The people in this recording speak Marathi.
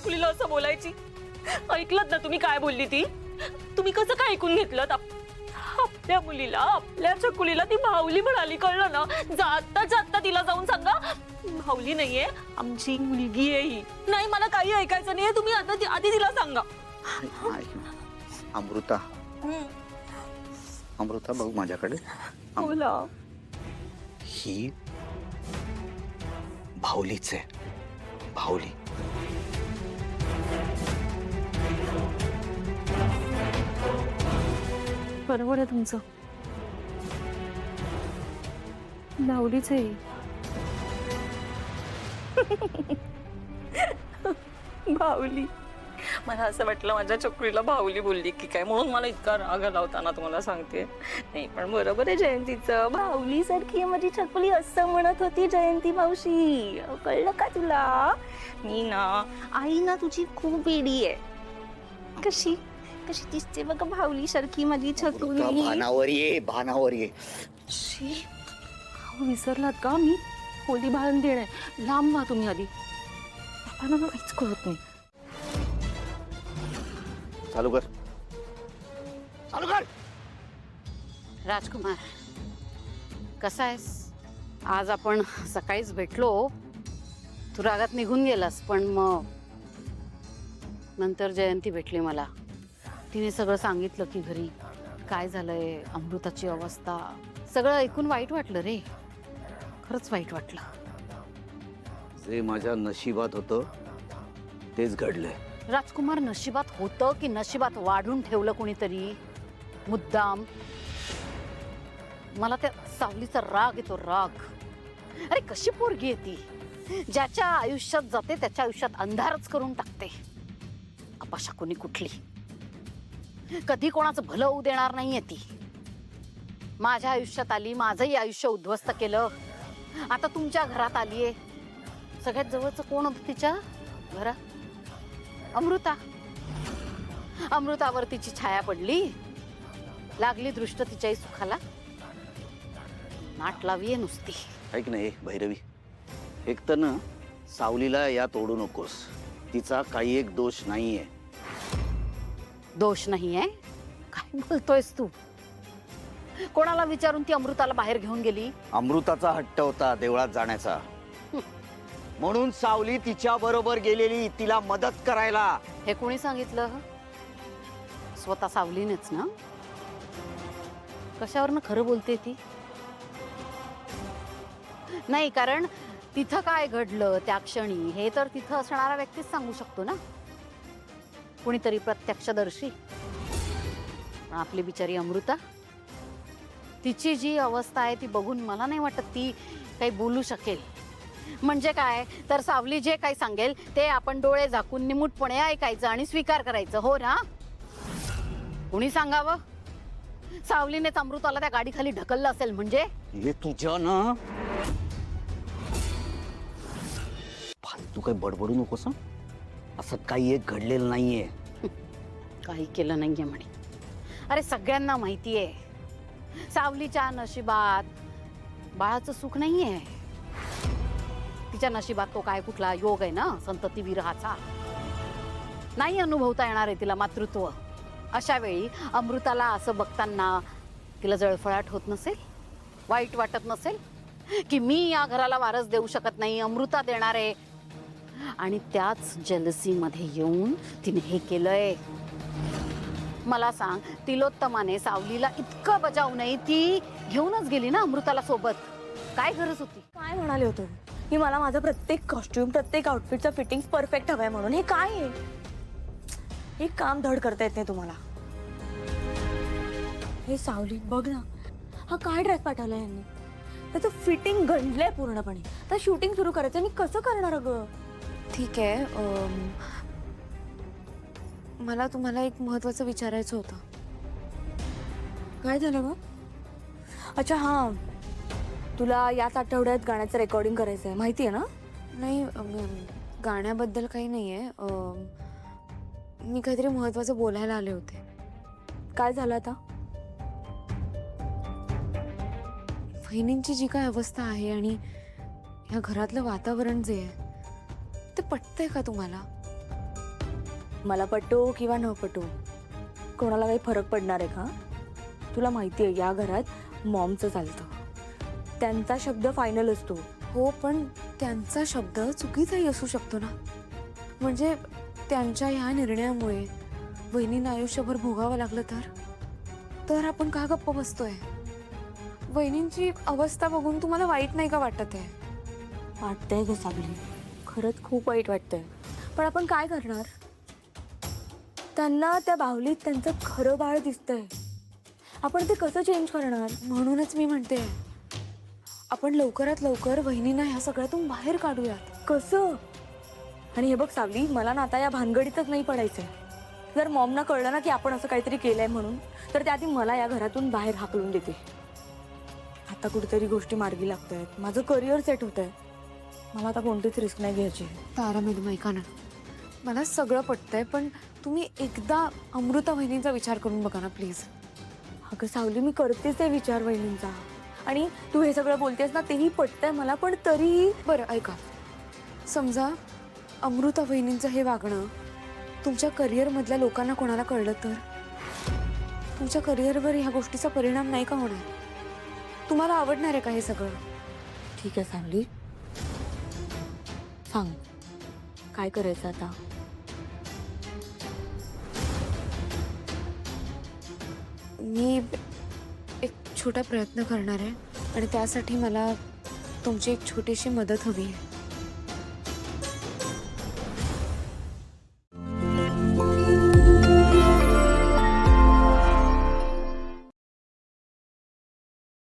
छकुलीला असं बोलायची? ऐकलत ना तुम्ही काय बोलली ती? तुम्ही कसं काय ऐकून घेतलं? आपल्या मुलीला, आपल्या छकुलीला ती भावली म्हणाली, कळलं ना? जाता तिला जाऊन सांगा, भावली नाहीये, आमची मुलगी आहे ही. नाही, मला काही ऐकायचं नाहीये, तुम्ही आता आधी तिला सांगा. अमृता, अमृता बघ माझ्याकडे. बोला. ही भावलीच आहे, भावली. बरोबर आहे तुमचं, भावलीच आहे. भावली. मला असं वाटलं माझ्या छकुलीला भावली बोलली की काय, म्हणून मला इतका राग आला होता ना, तुम्हाला सांगते. नाही पण बरोबर आहे जयंतीचं, भावली सारखी माझी छकुली असं म्हणत होती जयंती मावशी. कळलं का तुला? मी ना, आई ना तुझी खूप वेडी आहे. कशी कशी दिसते बघा भावली सारखी माझी छकुली. भानावर ये, भानावर ये. विसरलात का? मी होली भाळून देणे. लांब व्हा तुम्ही आधी, पप्पांना काहीच कळत नाही. चालू कर, चालू कर. राजकुमार, कसा आहेस? आज आपण सकाळीच भेटलो, तू रागात निघून गेलास, पण मग नंतर जयंती भेटली मला. तिने सगळं सांगितलं की घरी काय झालंय, अमृताची अवस्था, सगळं ऐकून वाईट वाटलं रे. खरंच वाईट वाटलं. जे माझ्या नशिबात होतं तेच घडलंय. राजकुमार, नशिबात होतं की नशिबात वाढून ठेवलं कोणीतरी मुद्दाम? मला त्या सावलीचा राग येतो, राग. अरे कशी पोरगी आहे ती, ज्याच्या आयुष्यात जाते त्याच्या आयुष्यात अंधारच करून टाकते. अपशकुनी कुठली, कधी कोणाचं भलं होऊ देणार नाहीये ती. माझ्या आयुष्यात आली, माझंही आयुष्य उद्ध्वस्त केलं. आता तुमच्या घरात आलीये. सगळ्यात जवळचं कोण होतं तिच्या घरात? अमृता. अमृतावर तिची छाया पडली, लागली दृष्ट तिच्याही सुखाला. नाट लावीये नुसती. ऐक ना भैरवी, एक तर ना सावलीला यात ओढू नकोस. तिचा काही एक दोष नाहीये. दोष नाहीये? काय बोलतोयस तू? कोणाला विचारून ती अमृताला बाहेर घेऊन गेली? अमृताचा हट्ट होता देवळात जाण्याचा, म्हणून सावली तिच्या बरोबर गेलेली तिला मदत करायला. हे कोणी सांगितलं? स्वतः सावलीनेच ना? कशावरनं खरं बोलते ती? नाही, कारण तिथं काय घडलं त्या क्षणी हे तर तिथं असणारा व्यक्तीच सांगू शकतो ना, कुणीतरी प्रत्यक्षदर्शी. पण आपली बिचारी अमृता, तिची जी अवस्था आहे ती बघून मला नाही वाटत ती काही बोलू शकेल. म्हणजे काय तर सावली जे काही सांगेल ते आपण डोळे झाकून निमूटपणे ऐकायचं आणि स्वीकार करायचं, हो ना? कुणी सांगावं? सावलीनेच अमृताला त्या गाडीखाली ढकललं असेल म्हणजे? हे तुझ्या ना फालतू काही बडबडू नकोस. असं काही एक घडलेलं नाहीये. काही केलं नाहीये म्हणे. अरे सगळ्यांना माहितीये सावलीच्या नशिबात बाळाचं सुख नाहीये. तिच्या नशिबात तो काय कुठला योग आहे ना, संतती विरहाचा. नाही अनुभवता येणार आहे तिला मातृत्व. अशा वेळी अमृताला असं बघताना तिला जळफळाट होत नसेल, वाईट वाटत नसेल की मी या घराला वारस देऊ शकत नाही, अमृता देणार आहे. आणि त्याच जेलसीमध्ये येऊन तिने हे केलंय. मला सांग, तिलोत्तमाने सावलीला इतकं बजावूनही ती घेऊनच गेली ना अमृताला सोबत. काय गरज होती? काय म्हणाले होते की मला माझा प्रत्येक कॉस्ट्युम, प्रत्येक आउटफिटचा फिटिंग परफेक्ट हवाय म्हणून? हे काय आहे? हे काम धड करता येत नाही तुम्हाला. हे सावली बघ ना, हा काय ड्रेस पाठवला यांनी, त्याचं फिटिंग गंडलंय पूर्णपणे. तर शूटिंग सुरू करायचं, मी कसं करणार अगं? ठीक आहे, मला तुम्हाला एक महत्त्वाचं विचारायचं होतं. काय झालं गं? अच्छा हां, तुला याच आठवड्यात गाण्याचं रेकॉर्डिंग करायचं आहे, माहिती आहे ना? नाही, गाण्याबद्दल काही नाही आहे. मी काहीतरी महत्त्वाचं बोलायला आले होते. काय झालं आता? वहिनींची जी काय अवस्था आहे आणि ह्या घरातलं वातावरण जे आहे ते पटतंय का तुम्हाला? मला पटो किंवा न पटो कोणाला काही फरक पडणार आहे का? तुला माहिती आहे या घरात मॉमचं चालतं, त्यांचा शब्द फायनल असतो. हो, पण त्यांचा शब्द चुकीचाही असू शकतो ना. म्हणजे त्यांच्या ह्या निर्णयामुळे वहिनींना आयुष्यभर भोगावं लागलं तर आपण का गप्प बसतोय? वहिनींची अवस्था बघून तुम्हाला वाईट नाही का वाटत आहे? वाटतंय ग सावली, खरंच खूप वाईट वाटतंय. पण आपण काय करणार? त्यांना त्या बाहुलीत त्यांचं खरं बाळ दिसतंय. आपण ते कसं चेंज करणार? म्हणूनच मी म्हणते आपण लवकरात लवकर वहिनींना ह्या सगळ्यातून बाहेर काढूयात. कसं? आणि हे बघ सावली, मला ना आता या भानगडीतच नाही पडायचंय. जर मॉमना कळलं ना की आपण असं काहीतरी केलंय म्हणून, तर त्या आधी मला या घरातून बाहेर हाकलून देते. आता कुठेतरी गोष्टी मार्गी लागतायत, माझं करिअर सेट होत आहे. मला आता कोणतीच रिस्क नाही घ्यायची. तारा मॅडम ऐका ना, मला सगळं पटतंय, पण तुम्ही एकदा अमृता वहिनींचा विचार करून बघा ना प्लीज. अगं सावली, मी करतेच आहे विचार वहिनींचा, आणि तू हे सगळं बोलतेस ना तेही पटतंय मला, पण तरीही. बरं ऐका, समजा अमृता वहिनींचं हे वागणं तुमच्या करिअरमधल्या लोकांना कोणाला कळलं तर तुमच्या करिअरवर ह्या गोष्टीचा परिणाम नाही का होणार? तुम्हाला आवडणार आहे का हे सगळं? ठीक आहे सावली, सांग काय करायचं आता? मी एक छोटा प्रयत्न करणार आहे आणि त्यासाठी मला तुमची एक छोटीशी मदत हवी आहे.